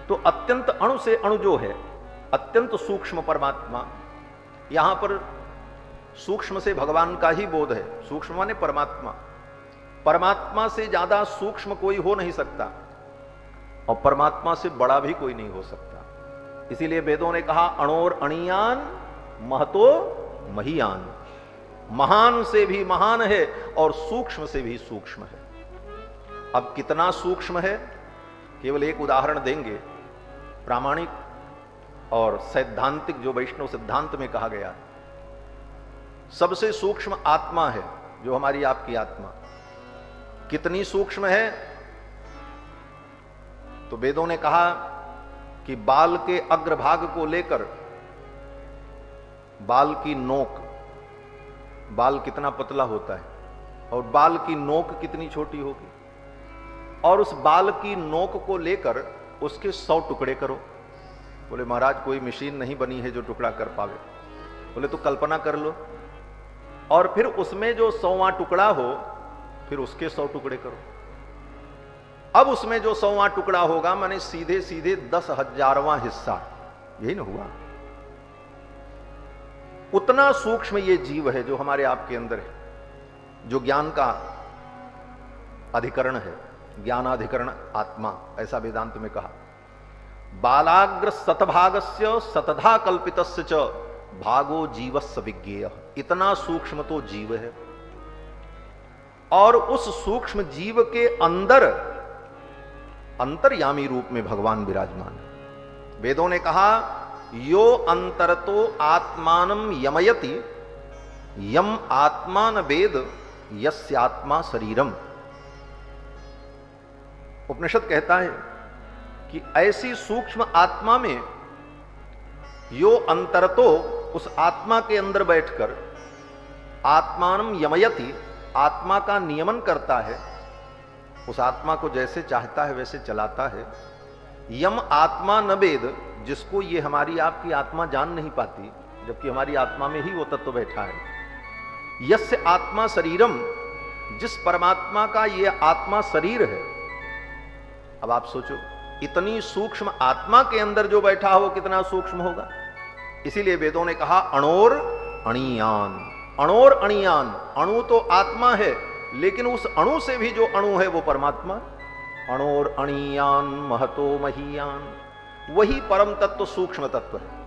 तो अत्यंत अणु से अणु जो है, अत्यंत सूक्ष्म परमात्मा, यहां पर सूक्ष्म से भगवान का ही बोध है। सूक्ष्म माने परमात्मा, परमात्मा से ज्यादा सूक्ष्म कोई हो नहीं सकता और परमात्मा से बड़ा भी कोई नहीं हो सकता। इसीलिए वेदों ने कहा अणोर अणियान महतो महीयान, महान से भी महान है और सूक्ष्म से भी सूक्ष्म है। अब कितना सूक्ष्म है, केवल एक उदाहरण देंगे। प्रामाणिक और सैद्धांतिक जो वैष्णव सिद्धांत में कहा गया, सबसे सूक्ष्म आत्मा है, जो हमारी आपकी आत्मा। कितनी सूक्ष्म है, तो वेदों ने कहा कि बाल के अग्रभाग को लेकर बाल की नोक, बाल कितना पतला होता है और बाल की नोक कितनी छोटी होगी, और उस बाल की नोक को लेकर उसके 100 टुकड़े करो। बोले महाराज कोई मशीन नहीं बनी है जो टुकड़ा कर पावे। बोले तो कल्पना कर लो, और फिर उसमें जो 100वां टुकड़ा हो फिर उसके 100 टुकड़े करो। अब उसमें जो 100वां टुकड़ा होगा माने सीधे सीधे 10,000वां हिस्सा, यही ना हुआ। उतना सूक्ष्म ये जीव है जो हमारे आपके अंदर है, जो ज्ञान का अधिकरण है, ज्ञानाधिकरण आत्मा, ऐसा वेदांत में कहा। बालाग्र सतभागस्य सतधा कल्पितस्य च भागो जीवस्य विज्ञेय, इतना सूक्ष्म तो जीव है। और उस सूक्ष्म जीव के अंदर अंतर्यामी रूप में भगवान विराजमान है। वेदों ने कहा यो अंतरतो आत्मानम यमयति यम आत्मान वेद यस्यात्मा शरीरम। उपनिषद कहता है कि ऐसी सूक्ष्म आत्मा में यो अंतरतो, उस आत्मा के अंदर बैठकर आत्मानम यमयति, आत्मा का नियमन करता है, उस आत्मा को जैसे चाहता है वैसे चलाता है। यम आत्मा न वेद, जिसको ये हमारी आपकी आत्मा जान नहीं पाती, जबकि हमारी आत्मा में ही वो तत्व बैठा है। यस्य आत्मा शरीरम, जिस परमात्मा का ये आत्मा शरीर है। अब आप सोचो, इतनी सूक्ष्म आत्मा के अंदर जो बैठा हो कितना सूक्ष्म होगा। इसीलिए वेदों ने कहा अणोर अणियान, अणोर अणियान। अणु तो आत्मा है, लेकिन उस अणु से भी जो अणु है वो परमात्मा। अणोर अणियान महतो महीयान, वही परम तत्व सूक्ष्म तत्व है।